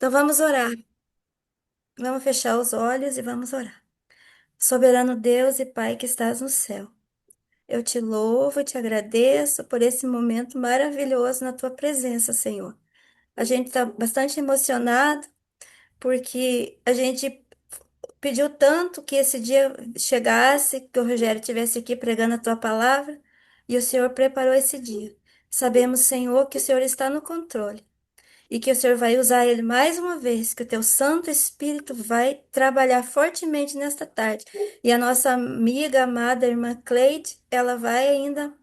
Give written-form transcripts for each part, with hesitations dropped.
Então vamos orar. Vamos fechar os olhos e vamos orar. Soberano Deus e Pai que estás no céu, eu te louvo e te agradeço por esse momento maravilhoso na tua presença, Senhor. A gente está bastante emocionado porque a gente pediu tanto que esse dia chegasse, que o Rogério estivesse aqui pregando a tua palavra, e o Senhor preparou esse dia. Sabemos, Senhor, que o Senhor está no controle e que o Senhor vai usar ele mais uma vez, que o teu Santo Espírito vai trabalhar fortemente nesta tarde. E a nossa amiga, amada irmã Cleide, ela vai ainda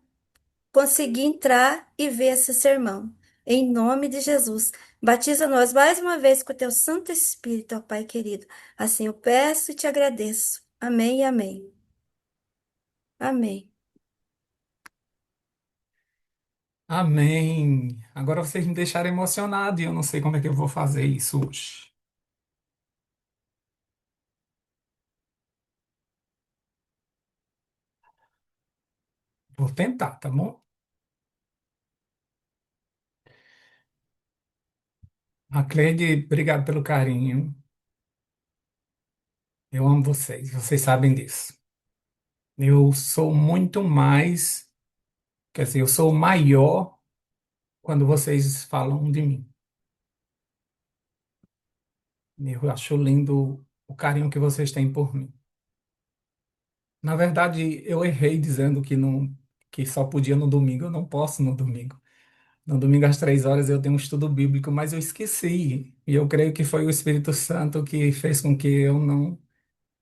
conseguir entrar e ver esse sermão. Em nome de Jesus. Batiza nós mais uma vez com o teu Santo Espírito, ó Pai querido. Assim eu peço e te agradeço. Amém e amém. Amém. Amém. Agora vocês me deixaram emocionado e eu não sei como é que eu vou fazer isso hoje. Vou tentar, tá bom? A Cleide, obrigado pelo carinho. Eu amo vocês, vocês sabem disso. Eu sou muito mais, quer dizer, eu sou maior quando vocês falam de mim. Eu acho lindo o carinho que vocês têm por mim. Na verdade, eu errei dizendo que só podia no domingo. Eu não posso no domingo. No domingo às 3 horas eu tenho um estudo bíblico, mas eu esqueci. E eu creio que foi o Espírito Santo que fez com que eu não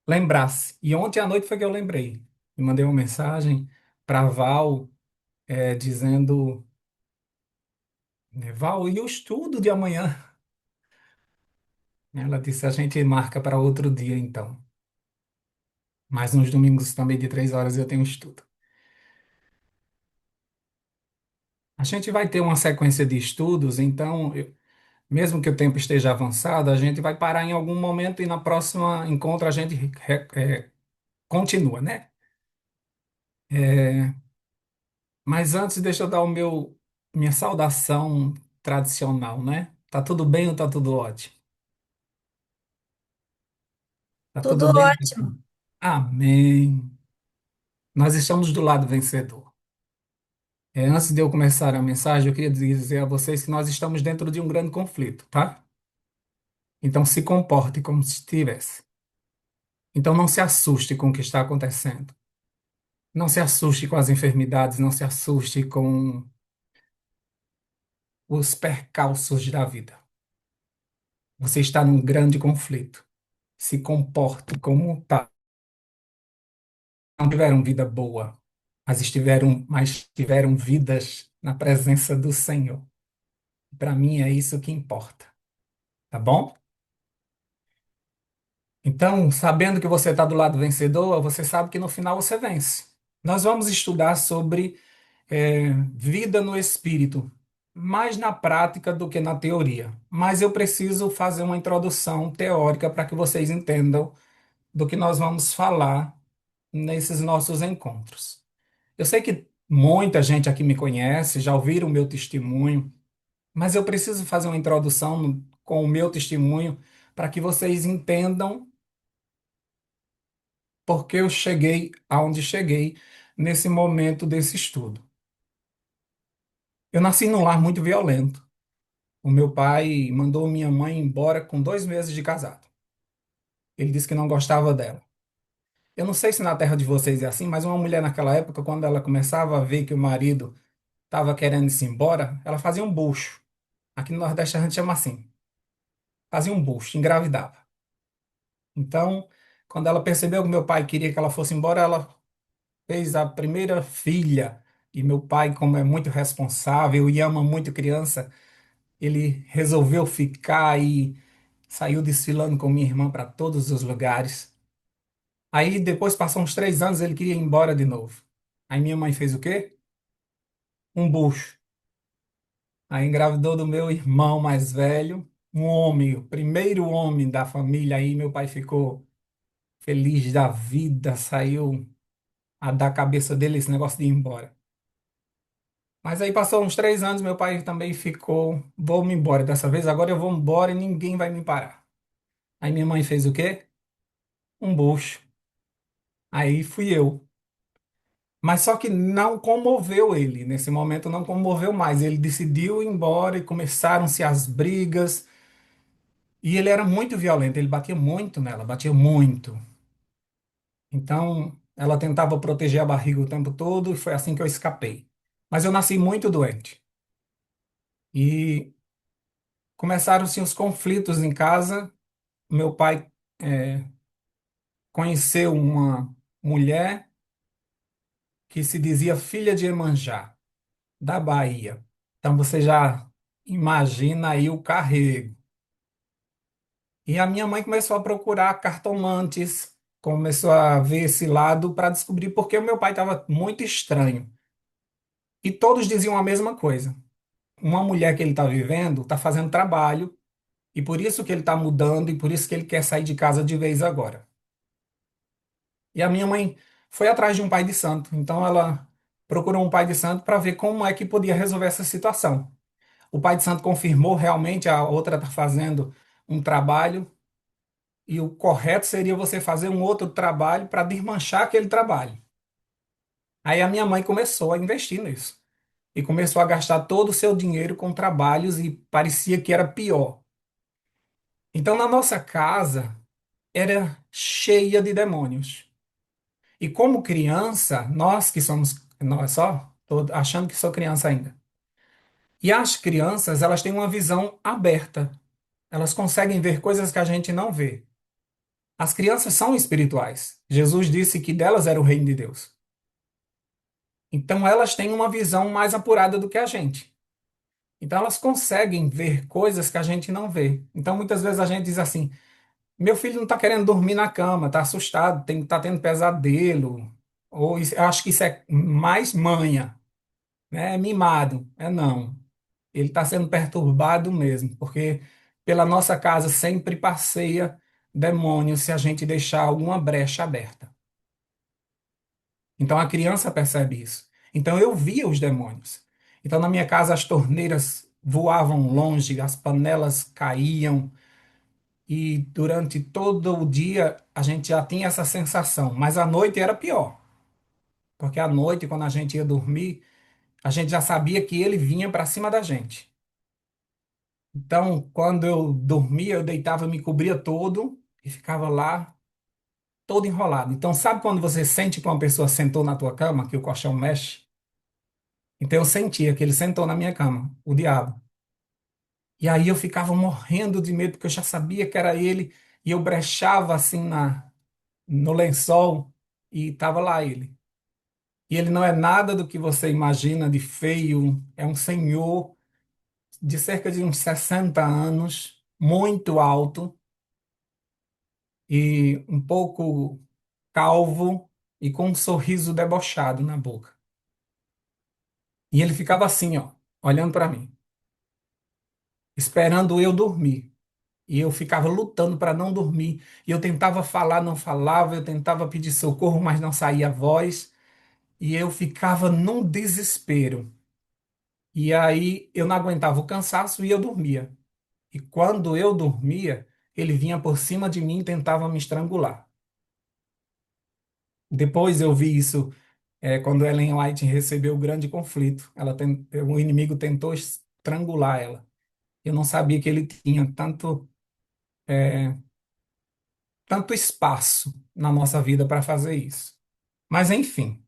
lembrasse. E ontem à noite foi que eu lembrei. E mandei uma mensagem para Val, dizendo, né, Val, e o estudo de amanhã? Ela disse, a gente marca para outro dia, então. Mas nos domingos também de 3 horas eu tenho estudo. A gente vai ter uma sequência de estudos, então, mesmo que o tempo esteja avançado, a gente vai parar em algum momento e na próxima encontro a gente continua, né? É, mas antes, deixa eu dar minha saudação tradicional, né? Tá tudo bem ou tá tudo ótimo? Tá tudo Tudo bem? ótimo. Amém. Nós estamos do lado vencedor. Antes de eu começar a mensagem, eu queria dizer a vocês que nós estamos dentro de um grande conflito, tá? Então se comporte como se estivesse. Então não se assuste com o que está acontecendo. Não se assuste com as enfermidades, não se assuste com os percalços da vida. Você está num grande conflito. Se comporte como tal. Não tiveram vida boa, mas tiveram vidas na presença do Senhor. Para mim é isso que importa, tá bom? Então, sabendo que você está do lado vencedor, você sabe que no final você vence. Nós vamos estudar sobre vida no espírito, mais na prática do que na teoria. Mas eu preciso fazer uma introdução teórica para que vocês entendam do que nós vamos falar nesses nossos encontros. Eu sei que muita gente aqui me conhece, já ouviram o meu testemunho, mas eu preciso fazer uma introdução com o meu testemunho para que vocês entendam por que eu cheguei aonde cheguei nesse momento desse estudo. Eu nasci num lar muito violento. O meu pai mandou minha mãe embora com 2 meses de casado. Ele disse que não gostava dela. Eu não sei se na terra de vocês é assim, mas uma mulher naquela época, quando ela começava a ver que o marido estava querendo ir embora, ela fazia um bucho. Aqui no Nordeste a gente chama assim. Fazia um bucho, engravidava. Então, quando ela percebeu que meu pai queria que ela fosse embora, ela fez a primeira filha. E meu pai, como é muito responsável e ama muito criança, ele resolveu ficar e saiu desfilando com minha irmã para todos os lugares. Aí, depois, passou uns 3 anos, ele queria ir embora de novo. Aí minha mãe fez o quê? Um bucho. Aí engravidou do meu irmão mais velho, um homem, o primeiro homem da família. Aí meu pai ficou feliz da vida, saiu a dar a cabeça dele esse negócio de ir embora. Mas aí passou uns 3 anos, meu pai também ficou, vou-me embora dessa vez, agora eu vou embora e ninguém vai me parar. Aí minha mãe fez o quê? Um bucho. Aí fui eu. Mas só que não comoveu ele, nesse momento não comoveu mais. Ele decidiu ir embora e começaram-se as brigas. E ele era muito violento, ele batia muito nela, batia muito. Então ela tentava proteger a barriga o tempo todo e foi assim que eu escapei. Mas eu nasci muito doente. E começaram-se os conflitos em casa. Meu pai conheceu uma mulher que se dizia filha de Iemanjá, da Bahia. Então você já imagina aí o carrego. E a minha mãe começou a procurar cartomantes, começou a ver esse lado para descobrir por que o meu pai estava muito estranho. E todos diziam a mesma coisa. Uma mulher que ele está vivendo está fazendo trabalho, e por isso que ele está mudando, e por isso que ele quer sair de casa de vez agora. E a minha mãe foi atrás de um pai de santo. Então ela procurou um pai de santo para ver como é que podia resolver essa situação. O pai de santo confirmou realmente a outra está fazendo um trabalho e o correto seria você fazer um outro trabalho para desmanchar aquele trabalho. Aí a minha mãe começou a investir nisso e começou a gastar todo o seu dinheiro com trabalhos e parecia que era pior. Então na nossa casa era cheia de demônios. E como criança, nós que somos, nós só, tô achando que sou criança ainda. E as crianças, elas têm uma visão aberta. Elas conseguem ver coisas que a gente não vê. As crianças são espirituais. Jesus disse que delas era o reino de Deus. Então elas têm uma visão mais apurada do que a gente. Então elas conseguem ver coisas que a gente não vê. Então muitas vezes a gente diz assim: meu filho não está querendo dormir na cama, está assustado, está tendo pesadelo. Ou eu acho que isso é mais manha, né? É mimado. É não. Ele está sendo perturbado mesmo, porque pela nossa casa sempre passeia demônios se a gente deixar alguma brecha aberta. Então a criança percebe isso. Então eu via os demônios. Então na minha casa as torneiras voavam longe, as panelas caíam e durante todo o dia a gente já tinha essa sensação, mas à noite era pior, porque à noite quando a gente ia dormir, a gente já sabia que ele vinha para cima da gente. Então, quando eu dormia, eu deitava, me cobria todo e ficava lá todo enrolado. Então, sabe quando você sente que uma pessoa sentou na tua cama, que o colchão mexe? Então eu sentia que ele sentou na minha cama, o diabo. E aí eu ficava morrendo de medo, porque eu já sabia que era ele, e eu brechava assim no lençol e estava lá ele. E ele não é nada do que você imagina de feio, é um senhor de cerca de uns 60 anos, muito alto e um pouco calvo e com um sorriso debochado na boca. E ele ficava assim, ó, olhando para mim, esperando eu dormir. E eu ficava lutando para não dormir. E eu tentava falar, não falava, eu tentava pedir socorro, mas não saía a voz. E eu ficava num desespero. E aí eu não aguentava o cansaço e eu dormia. E quando eu dormia, ele vinha por cima de mim e tentava me estrangular. Depois eu vi isso quando Ellen White recebeu o grande conflito. O inimigo tentou estrangular ela. Eu não sabia que ele tinha tanto espaço na nossa vida para fazer isso. Mas enfim,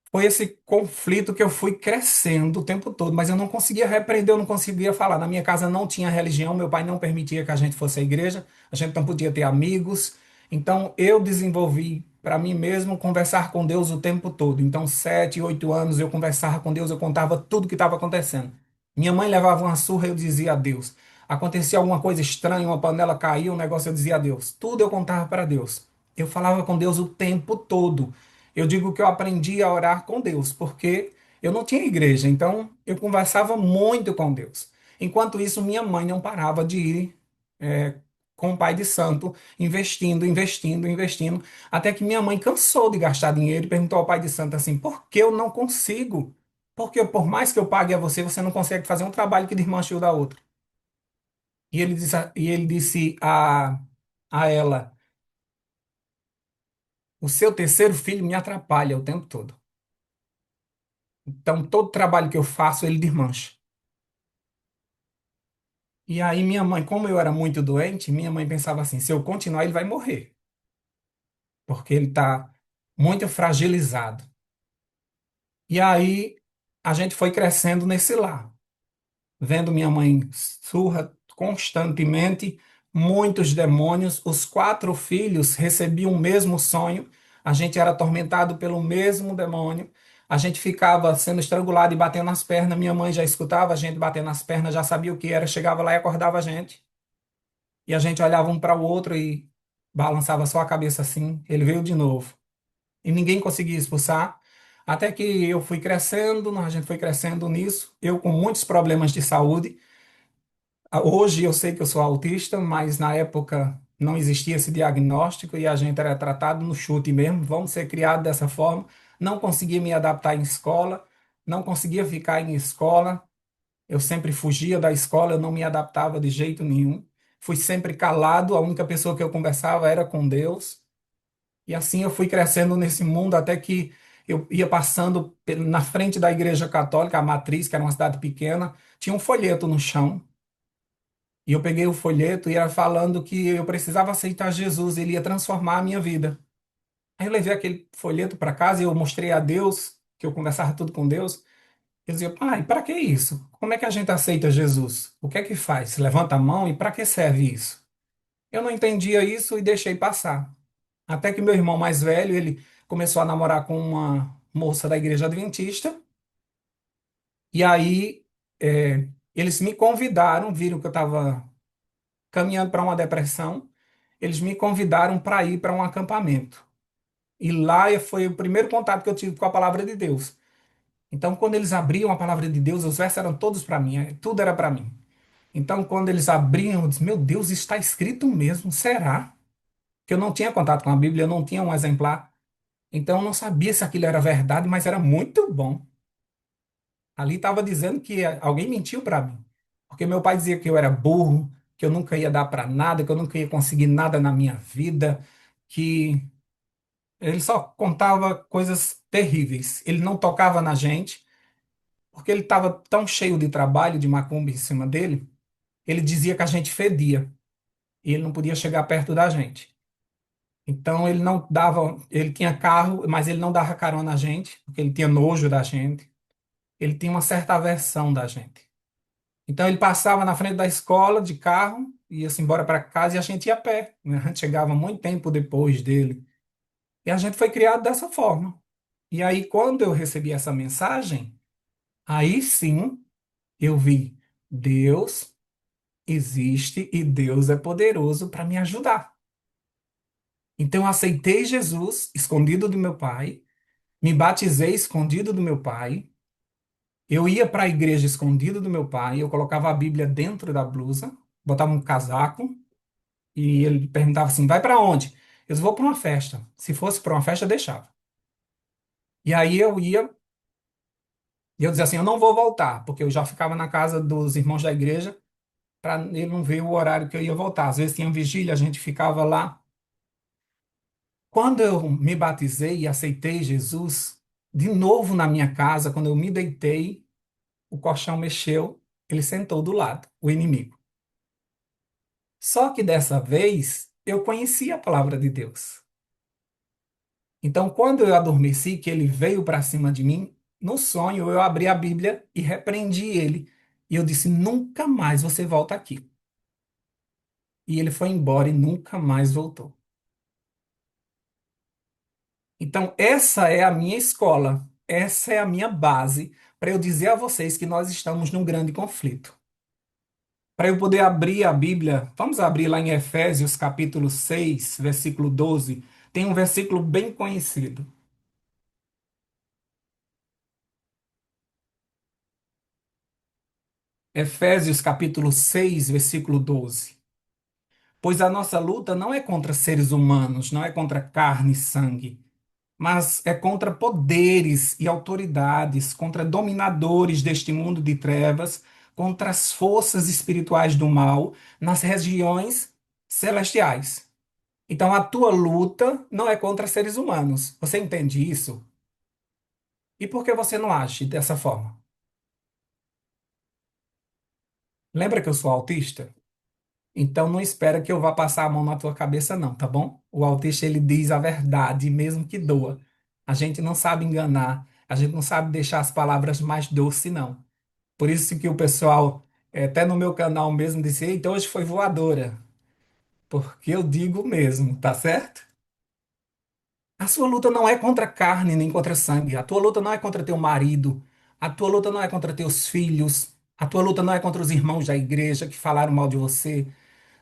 foi esse conflito que eu fui crescendo o tempo todo, mas eu não conseguia repreender, eu não conseguia falar. Na minha casa não tinha religião, meu pai não permitia que a gente fosse à igreja, a gente não podia ter amigos. Então eu desenvolvi para mim mesmo conversar com Deus o tempo todo. Então, 7, 8 anos eu conversava com Deus, eu contava tudo o que estava acontecendo. Minha mãe levava uma surra, eu dizia a Deus. Acontecia alguma coisa estranha, uma panela caía, um negócio, eu dizia a Deus. Tudo eu contava para Deus. Eu falava com Deus o tempo todo. Eu digo que eu aprendi a orar com Deus, porque eu não tinha igreja, então eu conversava muito com Deus. Enquanto isso, minha mãe não parava de ir com o pai de santo, investindo, investindo, investindo, até que minha mãe cansou de gastar dinheiro e perguntou ao pai de santo assim: por que eu não consigo? Porque por mais que eu pague a você, você não consegue fazer um trabalho que desmanche o da outra. E ele disse a ela: o seu terceiro filho me atrapalha o tempo todo. Então, todo trabalho que eu faço, ele desmancha. E aí, minha mãe, como eu era muito doente, minha mãe pensava assim: se eu continuar, ele vai morrer, porque ele está muito fragilizado. E aí, a gente foi crescendo nesse lar, vendo minha mãe surra constantemente, muitos demônios, os quatro filhos recebiam o mesmo sonho, a gente era atormentado pelo mesmo demônio, a gente ficava sendo estrangulado e batendo nas pernas, minha mãe já escutava a gente batendo nas pernas, já sabia o que era, chegava lá e acordava a gente, e a gente olhava um para o outro e balançava só a cabeça assim, ele veio de novo, e ninguém conseguia expulsar. Até que eu fui crescendo, a gente foi crescendo nisso, eu com muitos problemas de saúde. Hoje eu sei que eu sou autista, mas na época não existia esse diagnóstico e a gente era tratado no chute mesmo. Vamos ser criados dessa forma. Não conseguia me adaptar em escola, não conseguia ficar em escola. Eu sempre fugia da escola, eu não me adaptava de jeito nenhum. Fui sempre calado, a única pessoa que eu conversava era com Deus. E assim eu fui crescendo nesse mundo até que eu ia passando na frente da igreja católica, a Matriz, que era uma cidade pequena, tinha um folheto no chão. E eu peguei o folheto e era falando que eu precisava aceitar Jesus, ele ia transformar a minha vida. Aí eu levei aquele folheto para casa e eu mostrei a Deus, que eu conversava tudo com Deus. Eu dizia: pai, para que isso? Como é que a gente aceita Jesus? O que é que faz? Levanta a mão e para que serve isso? Eu não entendia isso e deixei passar. Até que meu irmão mais velho, ele começou a namorar com uma moça da igreja adventista. E aí eles me convidaram, viram que eu estava caminhando para uma depressão, eles me convidaram para ir para um acampamento. E lá foi o primeiro contato que eu tive com a palavra de Deus. Então, quando eles abriam a palavra de Deus, os versos eram todos para mim, tudo era para mim. Então, quando eles abriam, eu disse: meu Deus, está escrito mesmo, será? Que eu não tinha contato com a Bíblia, eu não tinha um exemplar. Então, eu não sabia se aquilo era verdade, mas era muito bom. Ali estava dizendo que alguém mentiu para mim. Porque meu pai dizia que eu era burro, que eu nunca ia dar para nada, que eu nunca ia conseguir nada na minha vida, que ele só contava coisas terríveis. Ele não tocava na gente, porque ele estava tão cheio de trabalho, de macumba em cima dele, ele dizia que a gente fedia e ele não podia chegar perto da gente. Então ele não dava, ele tinha carro, mas ele não dava carona a gente, porque ele tinha nojo da gente. Ele tinha uma certa aversão da gente. Então ele passava na frente da escola de carro, ia-se embora para casa e a gente ia a pé, né? A gente chegava muito tempo depois dele. E a gente foi criado dessa forma. E aí, quando eu recebi essa mensagem, aí sim eu vi: Deus existe e Deus é poderoso para me ajudar. Então eu aceitei Jesus escondido do meu pai, me batizei escondido do meu pai, eu ia para a igreja escondido do meu pai, eu colocava a Bíblia dentro da blusa, botava um casaco. E ele perguntava assim: vai para onde? Eu disse: vou para uma festa. Se fosse para uma festa, deixava. E aí eu ia, e eu dizia assim: eu não vou voltar, porque eu já ficava na casa dos irmãos da igreja para ele não ver o horário que eu ia voltar. Às vezes tinha vigília, a gente ficava lá. Quando eu me batizei e aceitei Jesus, de novo na minha casa, quando eu me deitei, o colchão mexeu, ele sentou do lado, o inimigo. Só que dessa vez eu conhecia a palavra de Deus. Então, quando eu adormeci, que ele veio para cima de mim, no sonho eu abri a Bíblia e repreendi ele. E eu disse: nunca mais você volta aqui. E ele foi embora e nunca mais voltou. Então, essa é a minha escola, essa é a minha base para eu dizer a vocês que nós estamos num grande conflito. Para eu poder abrir a Bíblia, vamos abrir lá em Efésios capítulo 6, versículo 12. Tem um versículo bem conhecido. Efésios capítulo 6, versículo 12. Pois a nossa luta não é contra seres humanos, não é contra carne e sangue, mas é contra poderes e autoridades, contra dominadores deste mundo de trevas, contra as forças espirituais do mal nas regiões celestiais. Então a tua luta não é contra seres humanos. Você entende isso? E por que você não age dessa forma? Lembra que eu sou autista? Então não espera que eu vá passar a mão na tua cabeça, não, tá bom? O autista ele diz a verdade, mesmo que doa. A gente não sabe enganar, a gente não sabe deixar as palavras mais doces, não. Por isso que o pessoal, até no meu canal mesmo, disse: Eita, hoje foi voadora. Porque eu digo mesmo, tá certo? A sua luta não é contra carne nem contra sangue. A tua luta não é contra teu marido. A tua luta não é contra teus filhos. A tua luta não é contra os irmãos da igreja que falaram mal de você.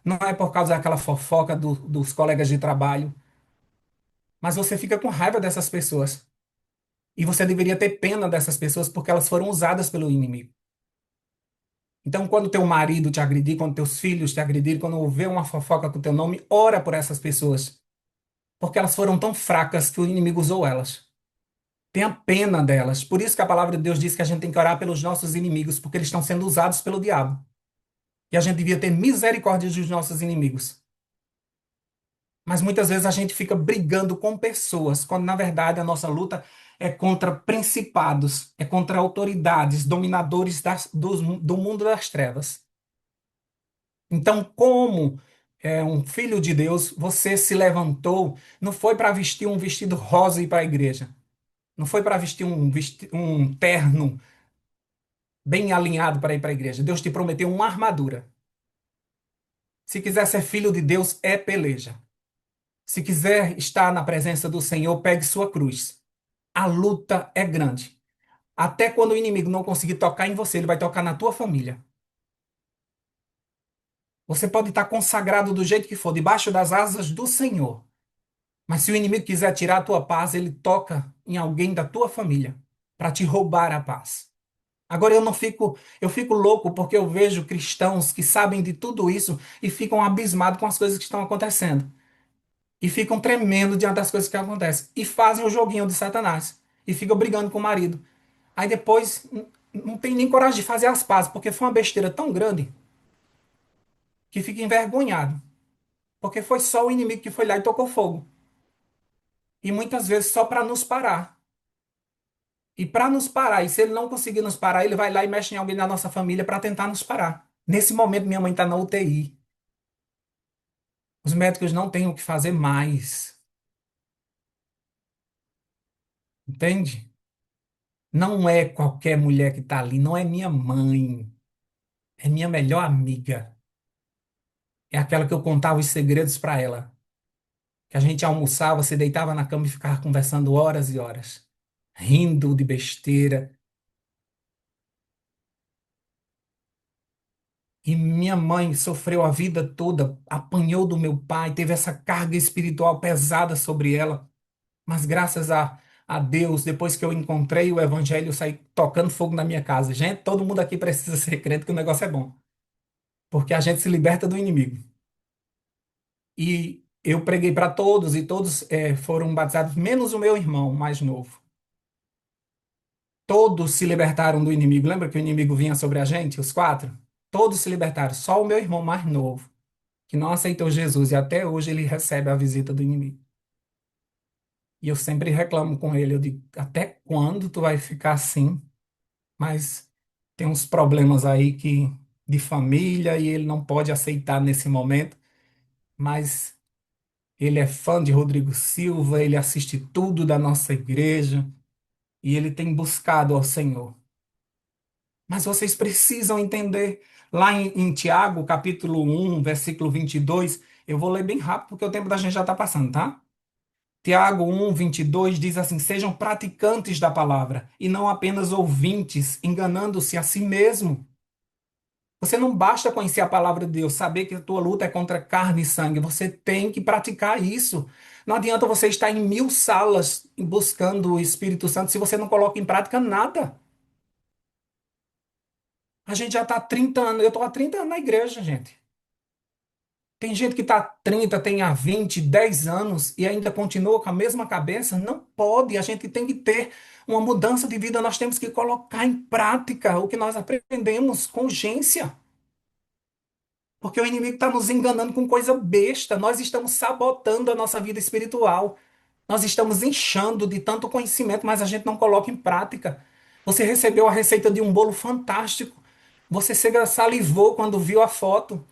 Não é por causa daquela fofoca dos colegas de trabalho, mas você fica com raiva dessas pessoas. E você deveria ter pena dessas pessoas porque elas foram usadas pelo inimigo. Então, quando teu marido te agredir, quando teus filhos te agredirem, quando houver uma fofoca com teu nome, ora por essas pessoas, porque elas foram tão fracas que o inimigo usou elas. Tenha pena delas. Por isso que a palavra de Deus diz que a gente tem que orar pelos nossos inimigos, porque eles estão sendo usados pelo diabo. E a gente devia ter misericórdia dos nossos inimigos. Mas muitas vezes a gente fica brigando com pessoas, quando na verdade a nossa luta é contra principados, é contra autoridades, dominadores do mundo das trevas. Então, como um filho de Deus, você se levantou, não foi para vestir um vestido rosa e ir para a igreja, não foi para vestir um terno bem alinhado para ir para a igreja. Deus te prometeu uma armadura. Se quiser ser filho de Deus, é peleja. Se quiser estar na presença do Senhor, pegue sua cruz. A luta é grande. Até quando o inimigo não conseguir tocar em você, ele vai tocar na tua família. Você pode estar consagrado do jeito que for, debaixo das asas do Senhor. Mas se o inimigo quiser tirar a tua paz, ele toca em alguém da tua família para te roubar a paz. Agora eu não fico, eu fico louco porque eu vejo cristãos que sabem de tudo isso e ficam abismados com as coisas que estão acontecendo. E ficam tremendo diante das coisas que acontecem. E fazem o joguinho de Satanás. E ficam brigando com o marido. Aí depois não tem nem coragem de fazer as pazes, porque foi uma besteira tão grande que fica envergonhado. Porque foi só o inimigo que foi lá e tocou fogo. E muitas vezes só para nos parar. E para nos parar, e se ele não conseguir nos parar, ele vai lá e mexe em alguém da nossa família para tentar nos parar. Nesse momento, minha mãe está na UTI. Os médicos não têm o que fazer mais. Entende? Não é qualquer mulher que está ali, não é minha mãe. É minha melhor amiga. É aquela que eu contava os segredos para ela. Que a gente almoçava, se deitava na cama e ficava conversando horas e horas, rindo de besteira. E minha mãe sofreu a vida toda, apanhou do meu pai, teve essa carga espiritual pesada sobre ela. Mas graças a Deus, depois que eu encontrei o evangelho, eu saí tocando fogo na minha casa. Gente, todo mundo aqui precisa ser crente que o negócio é bom. Porque a gente se liberta do inimigo. E eu preguei para todos e todos foram batizados, menos o meu irmão mais novo. Todos se libertaram do inimigo. Lembra que o inimigo vinha sobre a gente, os quatro? Todos se libertaram. Só o meu irmão mais novo, que não aceitou Jesus e até hoje ele recebe a visita do inimigo. E eu sempre reclamo com ele. Eu digo, até quando tu vai ficar assim? Mas tem uns problemas aí que de família e ele não pode aceitar nesse momento. Mas ele é fã de Rodrigo Silva, ele assiste tudo da nossa igreja e ele tem buscado ao Senhor. Mas vocês precisam entender, lá em Tiago, capítulo 1, versículo 22, eu vou ler bem rápido porque o tempo da gente já está passando, tá? Tiago 1, 22 diz assim: Sejam praticantes da palavra e não apenas ouvintes, enganando-se a si mesmo. Você não basta conhecer a palavra de Deus, saber que a tua luta é contra carne e sangue. Você tem que praticar isso. Não adianta você estar em 1000 salas buscando o Espírito Santo se você não coloca em prática nada. A gente já está há 30 anos, eu estou há 30 anos na igreja, gente. Tem gente que está 30, tem há 20, 10 anos e ainda continua com a mesma cabeça. Não pode, a gente tem que ter uma mudança de vida, nós temos que colocar em prática o que nós aprendemos com urgência. Porque o inimigo está nos enganando com coisa besta, nós estamos sabotando a nossa vida espiritual. Nós estamos inchando de tanto conhecimento, mas a gente não coloca em prática. Você recebeu a receita de um bolo fantástico. Você salivou quando viu a foto,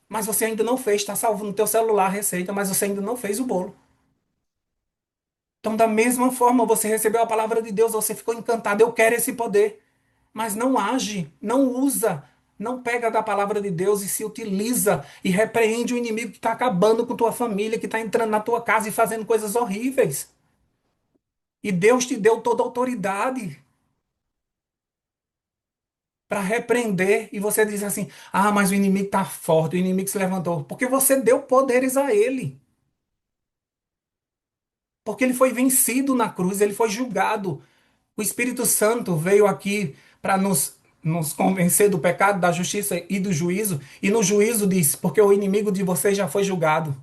mas você ainda não fez. Está salvo no teu celular a receita, mas você ainda não fez o bolo. Então, da mesma forma, você recebeu a palavra de Deus, você ficou encantado. Eu quero esse poder, mas não age, não usa, não pega da palavra de Deus e se utiliza e repreende o inimigo que está acabando com tua família, que está entrando na tua casa e fazendo coisas horríveis. E Deus te deu toda a autoridade para repreender. E você diz assim: ah, mas o inimigo está forte, o inimigo se levantou. Porque você deu poderes a ele. Porque ele foi vencido na cruz, ele foi julgado. O Espírito Santo veio aqui para nos convencer do pecado, da justiça e do juízo. E no juízo diz: porque o inimigo de vocês já foi julgado.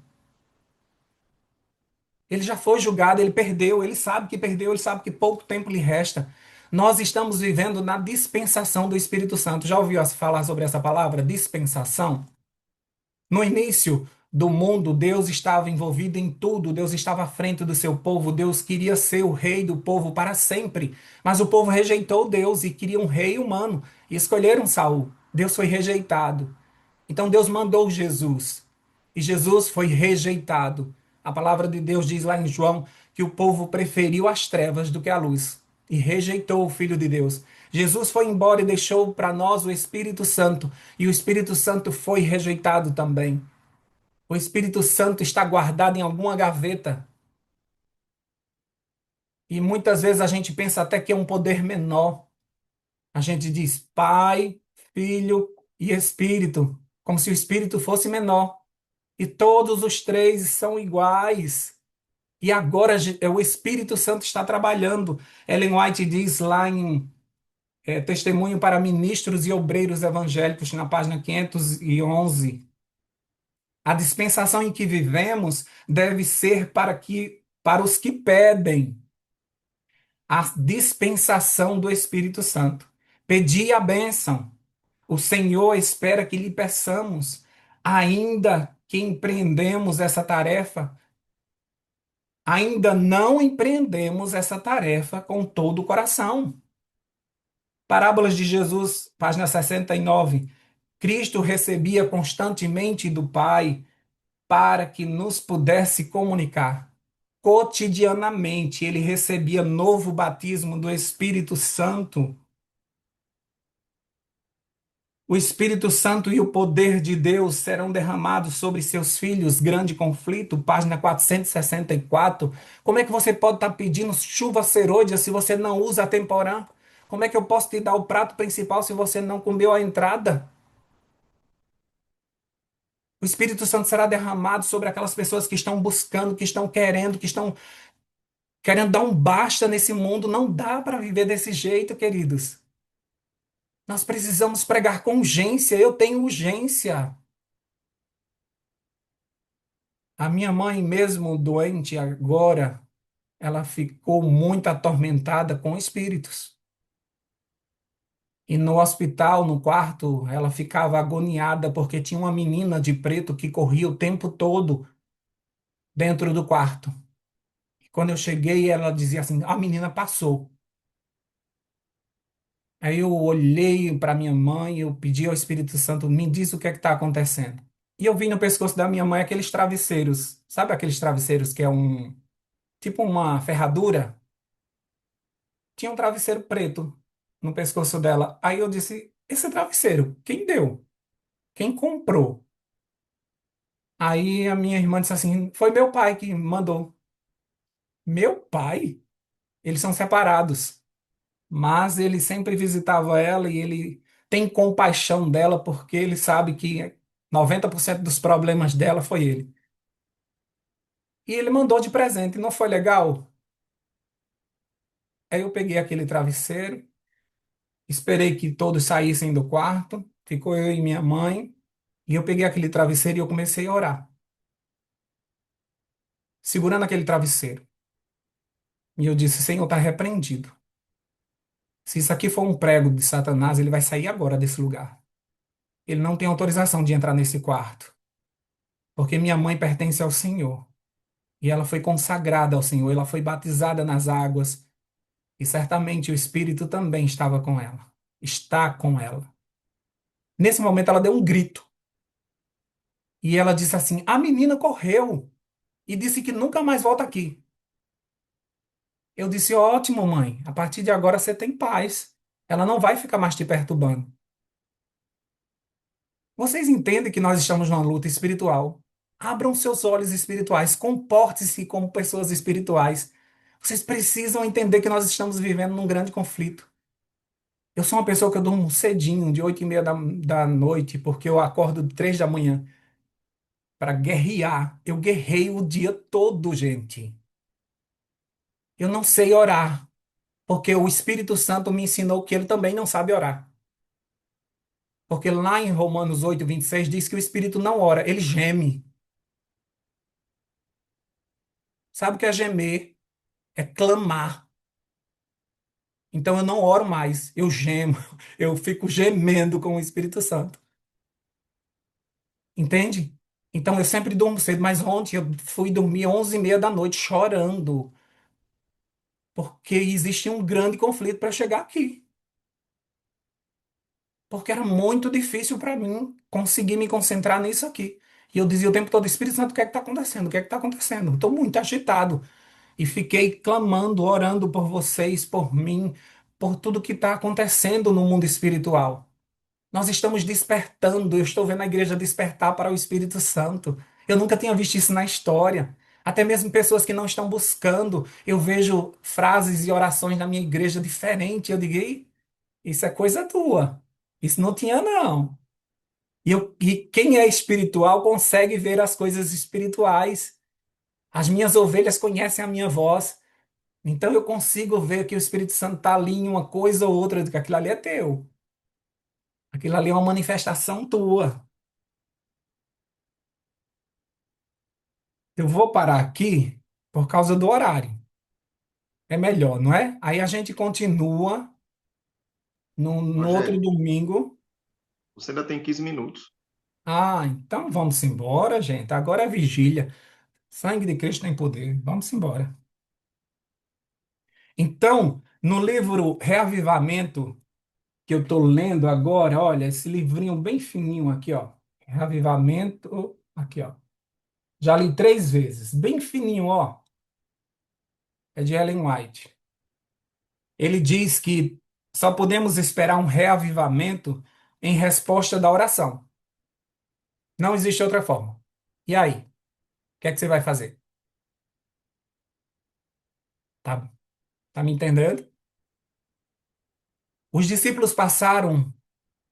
Ele já foi julgado, ele perdeu, ele sabe que perdeu, ele sabe que pouco tempo lhe resta. Nós estamos vivendo na dispensação do Espírito Santo. Já ouviu falar sobre essa palavra? Dispensação? No início do mundo, Deus estava envolvido em tudo, Deus estava à frente do seu povo, Deus queria ser o rei do povo para sempre. Mas o povo rejeitou Deus e queria um rei humano e escolheram Saul. Deus foi rejeitado. Então Deus mandou Jesus e Jesus foi rejeitado. A palavra de Deus diz lá em João que o povo preferiu as trevas do que a luz e rejeitou o Filho de Deus. Jesus foi embora e deixou para nós o Espírito Santo, e o Espírito Santo foi rejeitado também. O Espírito Santo está guardado em alguma gaveta e muitas vezes a gente pensa até que é um poder menor. A gente diz Pai, Filho e Espírito, como se o Espírito fosse menor. E todos os três são iguais. E agora o Espírito Santo está trabalhando. Ellen White diz lá em Testemunho para Ministros e Obreiros Evangélicos, na página 511, a dispensação em que vivemos deve ser para os que pedem a dispensação do Espírito Santo. Pedi a bênção. O Senhor espera que lhe peçamos, ainda que empreendemos essa tarefa. Ainda não empreendemos essa tarefa com todo o coração. Parábolas de Jesus, página 69. Cristo recebia constantemente do Pai para que nos pudesse comunicar. Cotidianamente, ele recebia novo batismo do Espírito Santo. O Espírito Santo e o poder de Deus serão derramados sobre seus filhos. Grande conflito, página 464. Como é que você pode estar pedindo chuva serôdia se você não usa a temporã? Como é que eu posso te dar o prato principal se você não comeu a entrada? O Espírito Santo será derramado sobre aquelas pessoas que estão buscando, que estão querendo dar um basta nesse mundo. Não dá para viver desse jeito, queridos. Nós precisamos pregar com urgência. Eu tenho urgência. A minha mãe, mesmo doente agora, ela ficou muito atormentada com espíritos. E no hospital, no quarto, ela ficava agoniada porque tinha uma menina de preto que corria o tempo todo dentro do quarto. E quando eu cheguei, ela dizia assim: a menina passou. Aí eu olhei para minha mãe, eu pedi ao Espírito Santo: me diz o que é que está acontecendo. E eu vi no pescoço da minha mãe aqueles travesseiros. Sabe aqueles travesseiros que é tipo uma ferradura? Tinha um travesseiro preto no pescoço dela. Aí eu disse: esse travesseiro, quem deu? Quem comprou? Aí a minha irmã disse assim: foi meu pai que mandou. Meu pai? Eles são separados, mas ele sempre visitava ela e ele tem compaixão dela porque ele sabe que 90% dos problemas dela foi ele. E ele mandou de presente, não foi legal? Aí eu peguei aquele travesseiro, esperei que todos saíssem do quarto, ficou eu e minha mãe. E eu peguei aquele travesseiro e eu comecei a orar, segurando aquele travesseiro. E eu disse: Senhor, está repreendido. Se isso aqui for um prego de Satanás, ele vai sair agora desse lugar. Ele não tem autorização de entrar nesse quarto, porque minha mãe pertence ao Senhor. E ela foi consagrada ao Senhor, ela foi batizada nas águas, e certamente o Espírito também estava com ela. Está com ela. Nesse momento ela deu um grito e ela disse assim: A menina correu e disse que nunca mais volta aqui. Eu disse: Ótimo, mãe, a partir de agora você tem paz. Ela não vai ficar mais te perturbando. Vocês entendem que nós estamos numa luta espiritual. Abram seus olhos espirituais, comporte-se como pessoas espirituais. Vocês precisam entender que nós estamos vivendo num grande conflito. Eu sou uma pessoa que eu durmo cedinho, de 8h30 da noite, porque eu acordo de 3 da manhã para guerrear. Eu guerreio o dia todo, gente. Eu não sei orar, porque o Espírito Santo me ensinou que ele também não sabe orar. Porque lá em Romanos 8:26 diz que o Espírito não ora, ele geme. Sabe o que é gemer? É clamar. Então eu não oro mais, eu gemo. Eu fico gemendo com o Espírito Santo. Entende? Então eu sempre durmo cedo, mas ontem eu fui dormir 11h30 da noite chorando, porque existia um grande conflito para chegar aqui. Porque era muito difícil para mim conseguir me concentrar nisso aqui. E eu dizia o tempo todo: Espírito Santo, o que é que está acontecendo? O que é que está acontecendo? Estou muito agitado. E fiquei clamando, orando por vocês, por mim, por tudo que está acontecendo no mundo espiritual. Nós estamos despertando, eu estou vendo a igreja despertar para o Espírito Santo. Eu nunca tinha visto isso na história. Até mesmo pessoas que não estão buscando, eu vejo frases e orações na minha igreja diferentes. Eu digo: "Ei, isso é coisa tua. Isso não tinha, não." E quem é espiritual consegue ver as coisas espirituais. As minhas ovelhas conhecem a minha voz. Então eu consigo ver que o Espírito Santo está ali em uma coisa ou outra, que aquilo ali é teu. Aquilo ali é uma manifestação tua. Eu vou parar aqui por causa do horário. É melhor, não é? Aí a gente continua no outro Rogério, domingo. você ainda tem 15 minutos. Ah, então vamos embora, gente. Agora é vigília. Sangue de Cristo tem poder. Vamos embora. Então, no livro Reavivamento, que eu estou lendo agora, olha, esse livrinho bem fininho aqui, ó. Reavivamento, aqui, ó. Já li 3 vezes. Bem fininho, ó. É de Ellen White. Ele diz que só podemos esperar um reavivamento em resposta da oração. Não existe outra forma. E aí? O que é que você vai fazer? Tá, tá me entendendo? Os discípulos passaram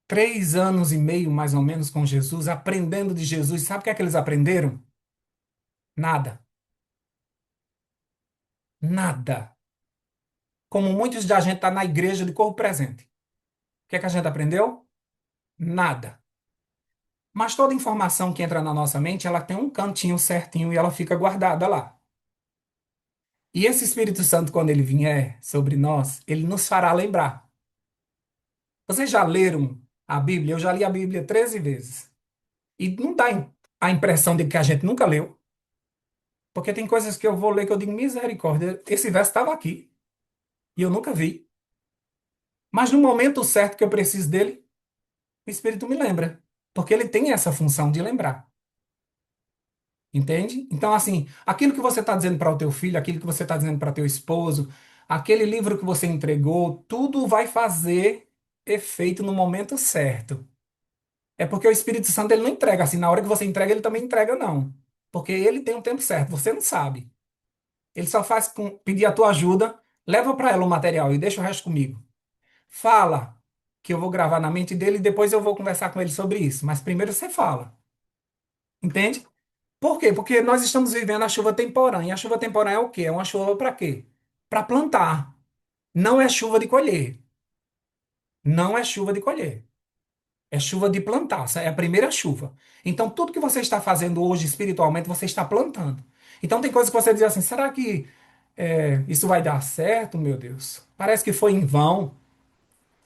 3 anos e meio, mais ou menos, com Jesus, aprendendo de Jesus. Sabe o que é que eles aprenderam? Nada. Nada. Como muitos da gente está na igreja de corpo presente. O que é que a gente aprendeu? Nada. Mas toda informação que entra na nossa mente, ela tem um cantinho certinho e ela fica guardada lá. E esse Espírito Santo, quando ele vier sobre nós, ele nos fará lembrar. Vocês já leram a Bíblia? Eu já li a Bíblia 13 vezes. E não dá a impressão de que a gente nunca leu. Porque tem coisas que eu vou ler que eu digo: misericórdia, esse verso estava aqui e eu nunca vi. Mas no momento certo que eu preciso dele, o Espírito me lembra. Porque ele tem essa função de lembrar. Entende? Então, assim, aquilo que você está dizendo para o teu filho, aquilo que você está dizendo para teu esposo, aquele livro que você entregou, tudo vai fazer efeito no momento certo. É porque o Espírito Santo ele não entrega assim, na hora que você entrega, ele também entrega, não. Porque ele tem um tempo certo, você não sabe. Ele só faz pedir a tua ajuda, leva para ela o material e deixa o resto comigo. Fala que eu vou gravar na mente dele e depois eu vou conversar com ele sobre isso. Mas primeiro você fala. Entende? Por quê? Porque nós estamos vivendo a chuva temporânea. E a chuva temporânea é o quê? É uma chuva para quê? Para plantar. Não é chuva de colher. Não é chuva de colher. É chuva de plantar, essa é a primeira chuva. Então, tudo que você está fazendo hoje espiritualmente, você está plantando. Então, tem coisas que você diz assim: será que isso vai dar certo, meu Deus? Parece que foi em vão.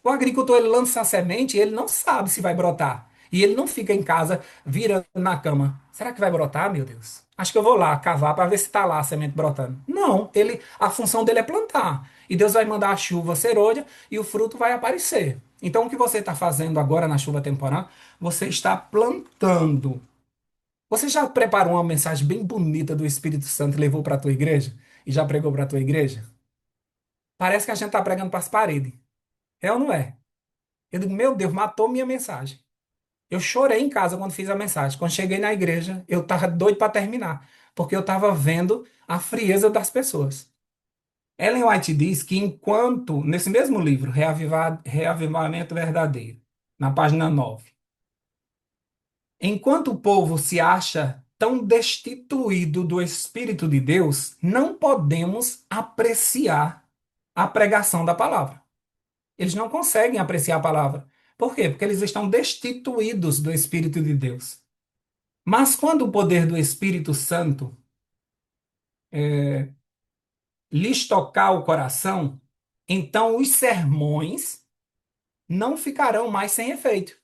O agricultor ele lança a semente e ele não sabe se vai brotar. E ele não fica em casa virando na cama. Será que vai brotar, meu Deus? Acho que eu vou lá cavar para ver se está lá a semente brotando. Não, a função dele é plantar. E Deus vai mandar a chuva serôdia e o fruto vai aparecer. Então o que você está fazendo agora na chuva temporal? Você está plantando. Você já preparou uma mensagem bem bonita do Espírito Santo e levou para a tua igreja? E já pregou para a tua igreja? Parece que a gente está pregando para as paredes. É ou não é? Eu digo, meu Deus, matou minha mensagem. Eu chorei em casa quando fiz a mensagem. Quando cheguei na igreja, eu estava doido para terminar, porque eu estava vendo a frieza das pessoas. Ellen White diz que nesse mesmo livro, Reavivamento Verdadeiro, na página 9, enquanto o povo se acha tão destituído do Espírito de Deus, não podemos apreciar a pregação da palavra. Eles não conseguem apreciar a palavra. Por quê? Porque eles estão destituídos do Espírito de Deus. Mas quando o poder do Espírito Santo lhes tocar o coração, então os sermões não ficarão mais sem efeito.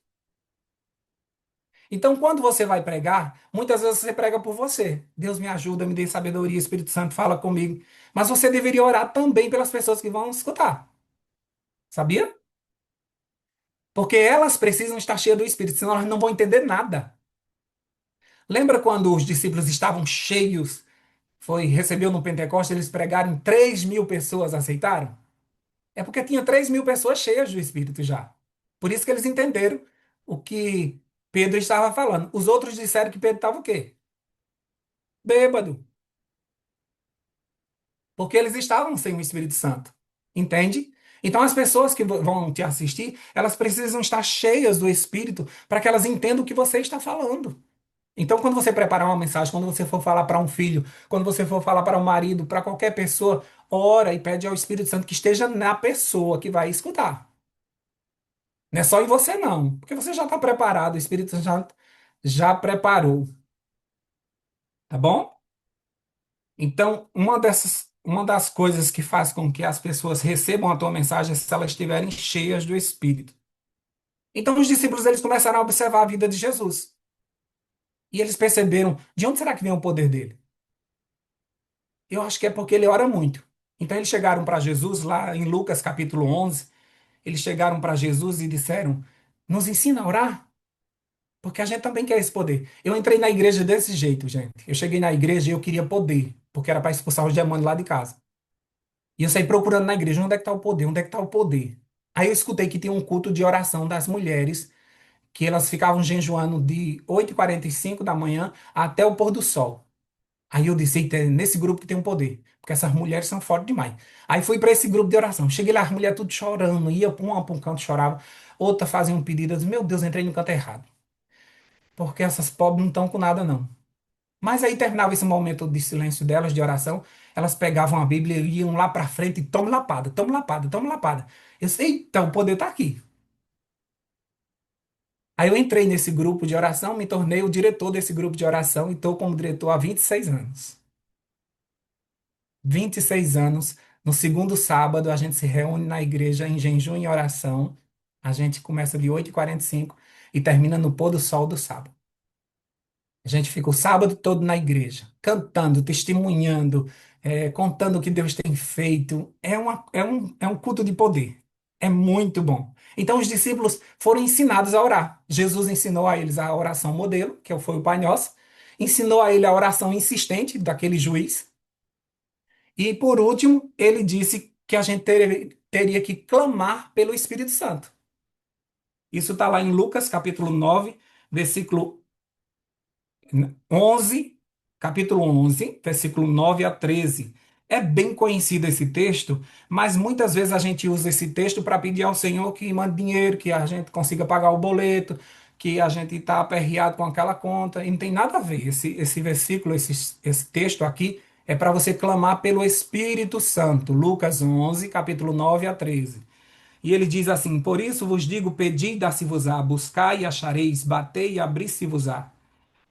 Então, quando você vai pregar, muitas vezes você prega por você. Deus me ajuda, me dê sabedoria, Espírito Santo fala comigo. Mas você deveria orar também pelas pessoas que vão escutar. Sabia? Porque elas precisam estar cheias do Espírito, senão elas não vão entender nada. Lembra quando os discípulos estavam cheios? Recebeu no Pentecostes, eles pregaram, 3.000 pessoas aceitaram? É porque tinha 3.000 pessoas cheias do Espírito já. Por isso que eles entenderam o que Pedro estava falando. Os outros disseram que Pedro estava o quê? Bêbado. Porque eles estavam sem o Espírito Santo. Entende? Então as pessoas que vão te assistir, elas precisam estar cheias do Espírito para que elas entendam o que você está falando. Então, quando você preparar uma mensagem, quando você for falar para um filho, quando você for falar para um marido, para qualquer pessoa, ora e pede ao Espírito Santo que esteja na pessoa que vai escutar. Não é só em você, não, porque você já está preparado, o Espírito Santo já preparou, tá bom? Então, uma das coisas que faz com que as pessoas recebam a tua mensagem é se elas estiverem cheias do Espírito. Então, os discípulos eles começaram a observar a vida de Jesus e eles perceberam de onde será que vem o poder dele. Eu acho que é porque ele ora muito. Então eles chegaram para Jesus lá em Lucas capítulo 11, eles chegaram para Jesus e disseram: "Nos ensina a orar, porque a gente também quer esse poder". Eu entrei na igreja desse jeito, gente. Eu cheguei na igreja e eu queria poder, porque era para expulsar os demônios lá de casa. E eu saí procurando na igreja, onde é que está o poder? Onde é que está o poder? Aí eu escutei que tinha um culto de oração das mulheres, que elas ficavam jejuando de 8h45 da manhã até o pôr do sol. Aí eu disse: "Eita, é nesse grupo que tem um poder, porque essas mulheres são fortes demais". Aí fui para esse grupo de oração. Cheguei lá, as mulheres tudo chorando, ia para um canto, chorava, outra fazia um pedido. Eu disse: "Meu Deus, entrei no canto errado, porque essas pobres não estão com nada, não". Mas aí terminava esse momento de silêncio delas, de oração, elas pegavam a Bíblia e iam lá para frente e toma lapada, toma lapada, toma lapada. Eu disse: "Eita, o poder está aqui". Aí eu entrei nesse grupo de oração, me tornei o diretor desse grupo de oração e estou como diretor há 26 anos. 26 anos. No segundo sábado, a gente se reúne na igreja em jejum e oração. A gente começa de 8h45 e termina no pôr do sol do sábado. A gente fica o sábado todo na igreja, cantando, testemunhando, contando o que Deus tem feito. É um culto de poder. É muito bom. Então, os discípulos foram ensinados a orar. Jesus ensinou a eles a oração modelo, que foi o Pai Nosso. Ensinou a ele a oração insistente daquele juiz. E por último, ele disse que a gente teria que clamar pelo Espírito Santo. Isso está lá em Lucas, capítulo 9, versículo 11, capítulo 11, versículo 9 a 13. É bem conhecido esse texto, mas muitas vezes a gente usa esse texto para pedir ao Senhor que mande dinheiro, que a gente consiga pagar o boleto, que a gente está aperreado com aquela conta, e não tem nada a ver. Esse versículo, esse texto aqui, é para você clamar pelo Espírito Santo. Lucas 11, capítulo 9 a 13. E ele diz assim: Por isso vos digo, pedi e dá-se-vos-á, buscai e achareis, batei e abri-se-vos-á.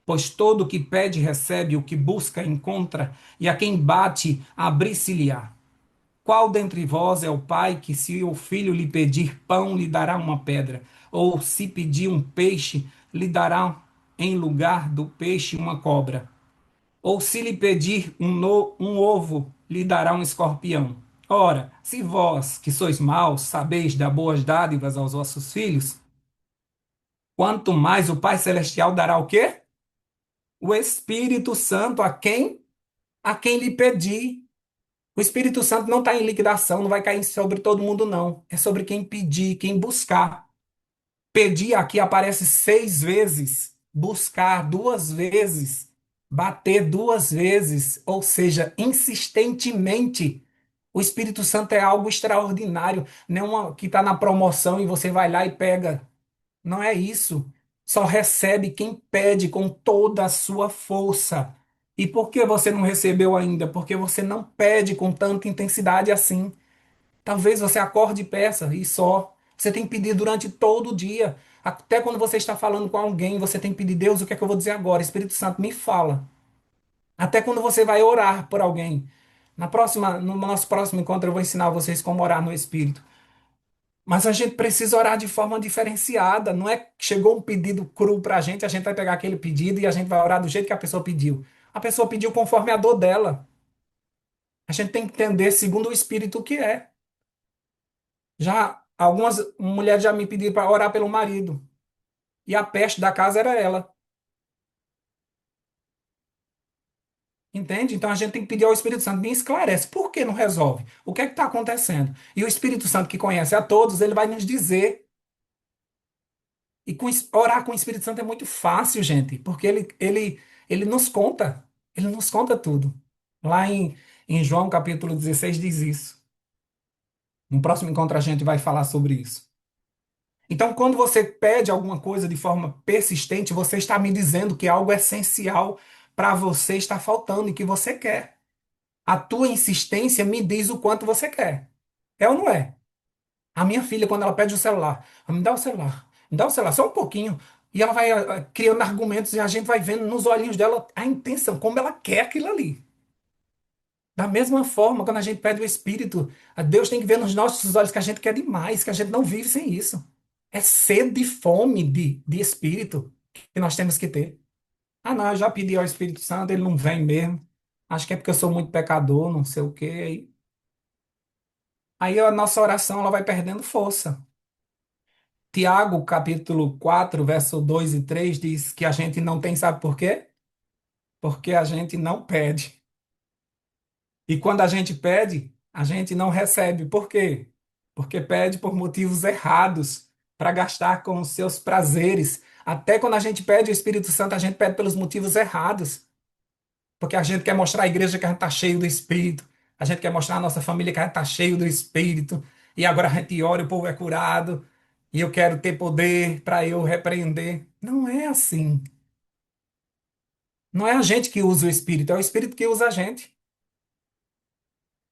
Pois todo o que pede recebe, o que busca encontra, e a quem bate, abri-se-lhe-á. Qual dentre vós é o pai que, se o filho lhe pedir pão, lhe dará uma pedra? Ou se pedir um peixe, lhe dará em lugar do peixe uma cobra? Ou se lhe pedir um ovo, lhe dará um escorpião? Ora, se vós, que sois maus, sabeis dar boas dádivas aos vossos filhos, quanto mais o Pai Celestial dará o quê? O Espírito Santo a quem? A quem lhe pedir. O Espírito Santo não está em liquidação, não vai cair sobre todo mundo, não. É sobre quem pedir, quem buscar. Pedir aqui aparece 6 vezes, buscar 2 vezes, bater 2 vezes, ou seja, insistentemente. O Espírito Santo é algo extraordinário, não é uma que está na promoção e você vai lá e pega. Não é isso. Só recebe quem pede com toda a sua força. E por que você não recebeu ainda? Porque você não pede com tanta intensidade assim. Talvez você acorde e peça e só. Você tem que pedir durante todo o dia. Até quando você está falando com alguém, você tem que pedir: Deus, o que é que eu vou dizer agora? Espírito Santo, me fala. Até quando você vai orar por alguém. No nosso próximo encontro, eu vou ensinar vocês como orar no Espírito. Mas a gente precisa orar de forma diferenciada. Não é que chegou um pedido cru para a gente vai pegar aquele pedido e a gente vai orar do jeito que a pessoa pediu. A pessoa pediu conforme a dor dela. A gente tem que entender segundo o Espírito o que é. Já algumas mulheres já me pediram para orar pelo marido. E a peste da casa era ela. Entende? Então a gente tem que pedir ao Espírito Santo, me esclarece. Por que não resolve? O que é que está acontecendo? E o Espírito Santo, que conhece a todos, ele vai nos dizer. E orar com o Espírito Santo é muito fácil, gente, porque ele nos conta. Ele nos conta tudo. Lá em João capítulo 16 diz isso. No próximo encontro a gente vai falar sobre isso. Então, quando você pede alguma coisa de forma persistente, você está me dizendo que algo essencial para você está faltando e que você quer. A tua insistência me diz o quanto você quer. É ou não é? A minha filha, quando ela pede o celular, me dá o celular, me dá o celular, só um pouquinho. E ela vai criando argumentos e a gente vai vendo nos olhinhos dela a intenção, como ela quer aquilo ali. Da mesma forma, quando a gente pede o Espírito, a Deus tem que ver nos nossos olhos que a gente quer demais, que a gente não vive sem isso. É sede e fome de Espírito que nós temos que ter. Ah, não, eu já pedi ao Espírito Santo, ele não vem mesmo. Acho que é porque eu sou muito pecador, não sei o quê. Aí a nossa oração ela vai perdendo força. Tiago, capítulo 4 verso 2 e 3 diz que a gente não tem, sabe por quê? Porque a gente não pede. E quando a gente pede, a gente não recebe. Por quê? Porque pede por motivos errados, para gastar com os seus prazeres. Até quando a gente pede o Espírito Santo, a gente pede pelos motivos errados. Porque a gente quer mostrar à igreja que a gente está cheio do Espírito. A gente quer mostrar à nossa família que a gente está cheio do Espírito. E agora a gente ora e o povo é curado. E eu quero ter poder para eu repreender. Não é assim. Não é a gente que usa o Espírito, é o Espírito que usa a gente.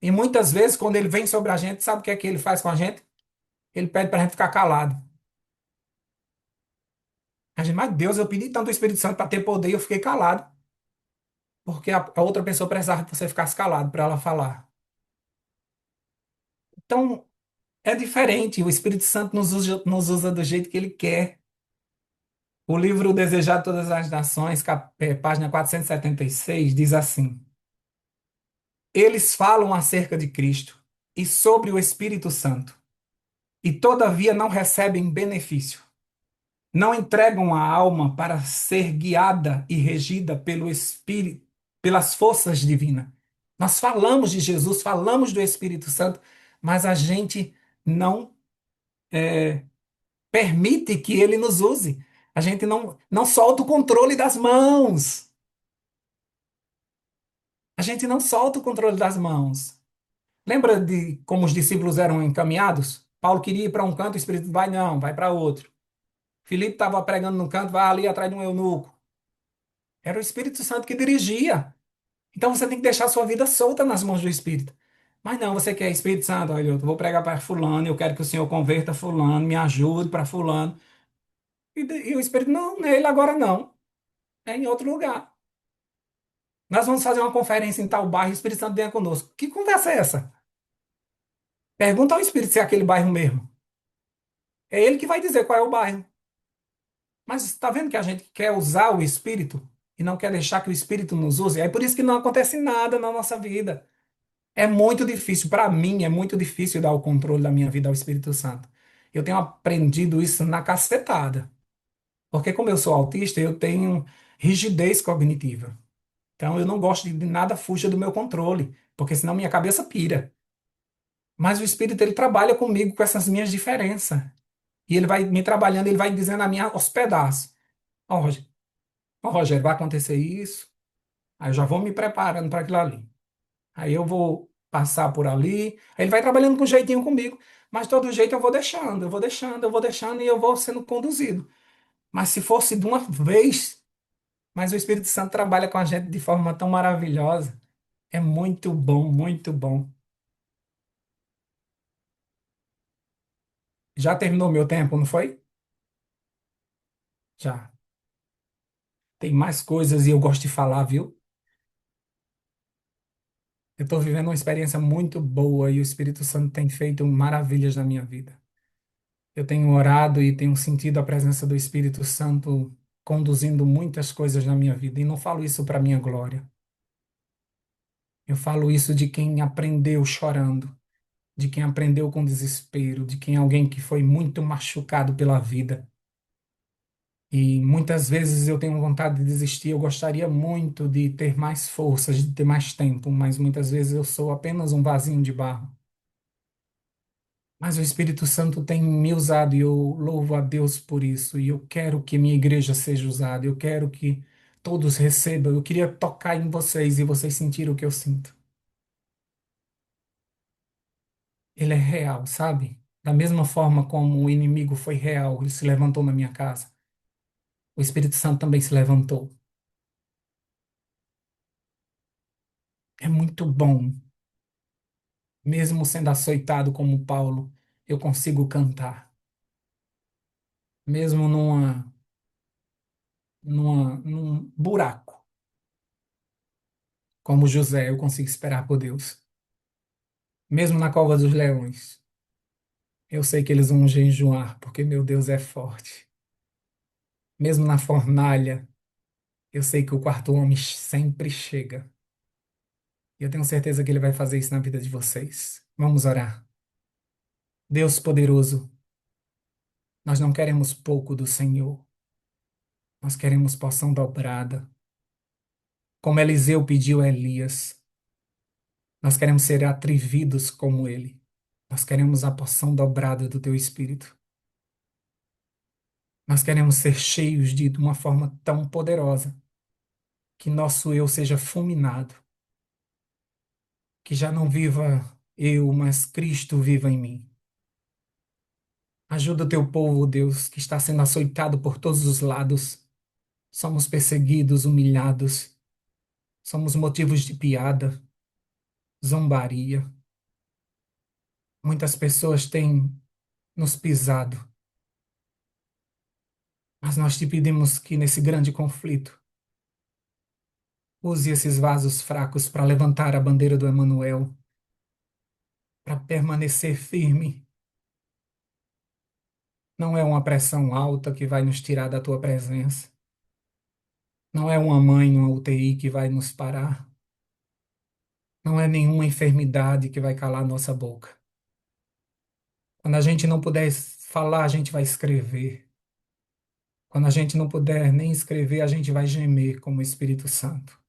E muitas vezes, quando ele vem sobre a gente, sabe o que é que ele faz com a gente? Ele pede para a gente ficar calado. A gente, mas Deus, eu pedi tanto o Espírito Santo para ter poder e eu fiquei calado. Porque a outra pessoa precisava que você ficasse calado para ela falar. Então, é diferente. O Espírito Santo nos usa do jeito que ele quer. O livro Desejar Todas as Nações, página 476, diz assim: Eles falam acerca de Cristo e sobre o Espírito Santo, e todavia não recebem benefício. Não entregam a alma para ser guiada e regida pelo Espírito, pelas forças divinas. Nós falamos de Jesus, falamos do Espírito Santo, mas a gente não permite que ele nos use. A gente não solta o controle das mãos. A gente não solta o controle das mãos. Lembra de como os discípulos eram encaminhados? Paulo queria ir para um canto, o Espírito vai, não, vai para outro. Filipe estava pregando no canto, vai ali atrás de um eunuco. Era o Espírito Santo que dirigia. Então você tem que deixar a sua vida solta nas mãos do Espírito. Mas não, você quer Espírito Santo, olha, eu vou pregar para fulano, eu quero que o Senhor converta fulano, me ajude para fulano. E o Espírito, não, não é ele agora não, é em outro lugar. Nós vamos fazer uma conferência em tal bairro, o Espírito Santo venha conosco. Que conversa é essa? Pergunta ao Espírito se é aquele bairro mesmo. É ele que vai dizer qual é o bairro. Mas está vendo que a gente quer usar o Espírito e não quer deixar que o Espírito nos use? É por isso que não acontece nada na nossa vida. É muito difícil, para mim, é muito difícil dar o controle da minha vida ao Espírito Santo. Eu tenho aprendido isso na cacetada. Porque, como eu sou autista, eu tenho rigidez cognitiva. Então, eu não gosto de nada fuja do meu controle, porque senão minha cabeça pira. Mas o Espírito, ele trabalha comigo com essas minhas diferenças. E ele vai me trabalhando, ele vai dizendo a mim aos pedaços. Ó, Rogério, ó, Rogério, vai acontecer isso. Aí eu já vou me preparando para aquilo ali. Aí eu vou passar por ali. Aí ele vai trabalhando com jeitinho comigo. Mas todo jeito eu vou deixando, eu vou deixando, eu vou deixando e eu vou sendo conduzido. Mas se fosse de uma vez, mas o Espírito Santo trabalha com a gente de forma tão maravilhosa. É muito bom, muito bom. Já terminou meu tempo, não foi? Já. Tem mais coisas e eu gosto de falar, viu? Eu estou vivendo uma experiência muito boa e o Espírito Santo tem feito maravilhas na minha vida. Eu tenho orado e tenho sentido a presença do Espírito Santo conduzindo muitas coisas na minha vida. E não falo isso para minha glória. Eu falo isso de quem aprendeu chorando, de quem aprendeu com desespero, de quem é alguém que foi muito machucado pela vida. E muitas vezes eu tenho vontade de desistir. Eu gostaria muito de ter mais forças, de ter mais tempo, mas muitas vezes eu sou apenas um vasinho de barro. Mas o Espírito Santo tem me usado e eu louvo a Deus por isso. E eu quero que minha igreja seja usada. Eu quero que todos recebam. Eu queria tocar em vocês e vocês sentirem o que eu sinto. Ele é real, sabe? Da mesma forma como o inimigo foi real, ele se levantou na minha casa. O Espírito Santo também se levantou. É muito bom. Mesmo sendo açoitado como Paulo, eu consigo cantar. Mesmo num buraco, como José, eu consigo esperar por Deus. Mesmo na cova dos leões, eu sei que eles vão jejuar, porque meu Deus é forte. Mesmo na fornalha, eu sei que o quarto homem sempre chega. E eu tenho certeza que ele vai fazer isso na vida de vocês. Vamos orar. Deus poderoso, nós não queremos pouco do Senhor. Nós queremos porção dobrada. Como Eliseu pediu a Elias, nós queremos ser atrevidos como ele. Nós queremos a porção dobrada do teu Espírito. Nós queremos ser cheios de uma forma tão poderosa que nosso eu seja fulminado, que já não viva eu, mas Cristo viva em mim. Ajuda o teu povo, Deus, que está sendo açoitado por todos os lados. Somos perseguidos, humilhados, somos motivos de piada, zombaria. Muitas pessoas têm nos pisado, mas nós te pedimos que nesse grande conflito use esses vasos fracos para levantar a bandeira do Emanuel, para permanecer firme. Não é uma pressão alta que vai nos tirar da tua presença. Não é uma mãe numa UTI que vai nos parar. Não é nenhuma enfermidade que vai calar nossa boca. Quando a gente não puder falar, a gente vai escrever. Quando a gente não puder nem escrever, a gente vai gemer como o Espírito Santo.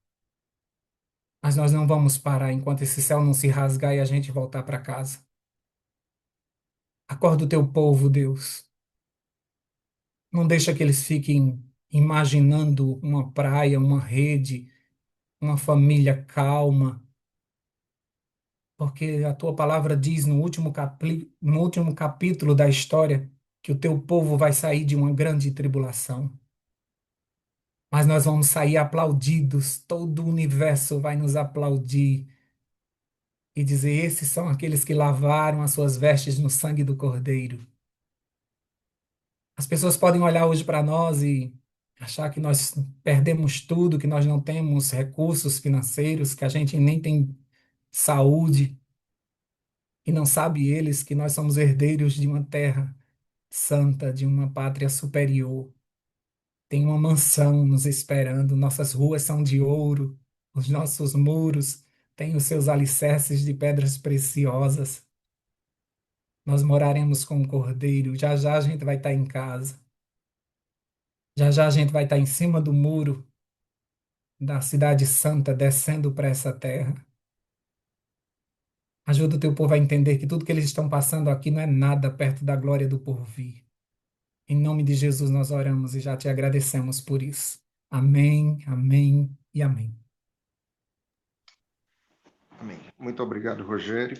Mas nós não vamos parar enquanto esse céu não se rasgar e a gente voltar para casa. Acorda o teu povo, Deus. Não deixa que eles fiquem imaginando uma praia, uma rede, uma família calma, porque a tua palavra diz no último capítulo da história que o teu povo vai sair de uma grande tribulação. Mas nós vamos sair aplaudidos, todo o universo vai nos aplaudir e dizer: esses são aqueles que lavaram as suas vestes no sangue do Cordeiro. As pessoas podem olhar hoje para nós e achar que nós perdemos tudo, que nós não temos recursos financeiros, que a gente nem tem saúde, e não sabe eles que nós somos herdeiros de uma terra santa, de uma pátria superior. Tem uma mansão nos esperando, nossas ruas são de ouro, os nossos muros têm os seus alicerces de pedras preciosas. Nós moraremos com o Cordeiro, já já a gente vai estar em casa. Já já a gente vai estar em cima do muro da cidade santa, descendo para essa terra. Ajuda o teu povo a entender que tudo que eles estão passando aqui não é nada perto da glória do porvir. Em nome de Jesus nós oramos e já te agradecemos por isso. Amém, amém e amém. Amém. Muito obrigado, Rogério.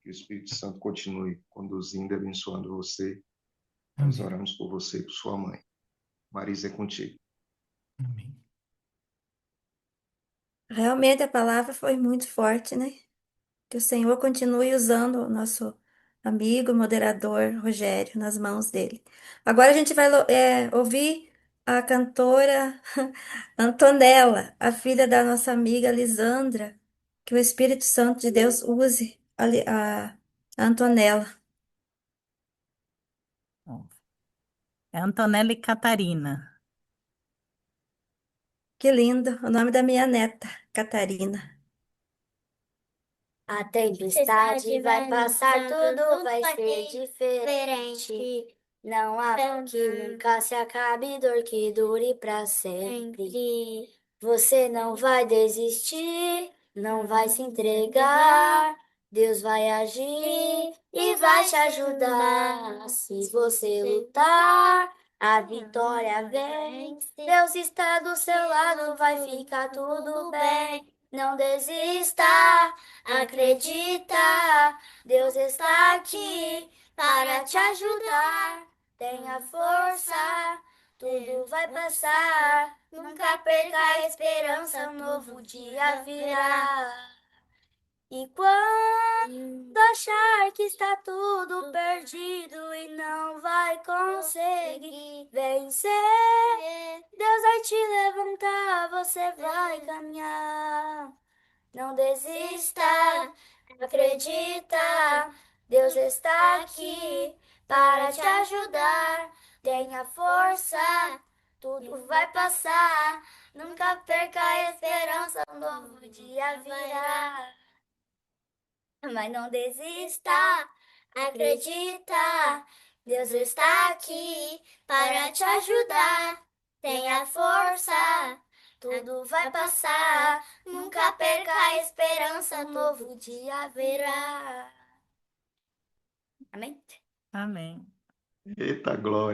Que o Espírito Santo continue conduzindo e abençoando você. Nós Amém, oramos por você e por sua mãe. Marisa, é contigo. amém. Realmente a palavra foi muito forte, né? Que o Senhor continue usando o nosso amigo, moderador Rogério nas mãos dele. Agora a gente vai ouvir a cantora Antonella, a filha da nossa amiga Lisandra. Que o Espírito Santo de Deus use a Antonella. Bom, é Antonella e Catarina. Que lindo, o nome da minha neta, Catarina. A tempestade vai passar, tudo vai ser diferente. Não há fome que nunca se acabe, dor que dure pra sempre. Você não vai desistir, não vai se entregar. Deus vai agir e vai te ajudar. Se você lutar, a vitória vem. Deus está do seu lado, vai ficar tudo bem. Não desista. Acredita, Deus está aqui para te ajudar. Tenha força, tudo vai passar. Nunca perca a esperança, um novo dia virá. E quando achar que está tudo perdido e não vai conseguir vencer, Deus vai te levantar, você vai caminhar. Não desista, acredita, Deus está aqui para te ajudar. Tenha força, tudo vai passar. Nunca perca a esperança, um novo dia virá. Mas não desista, acredita, Deus está aqui para te ajudar. Tenha força, tudo vai passar. Nunca perca a esperança, um novo dia virá. Amém? Amém. Eita glória.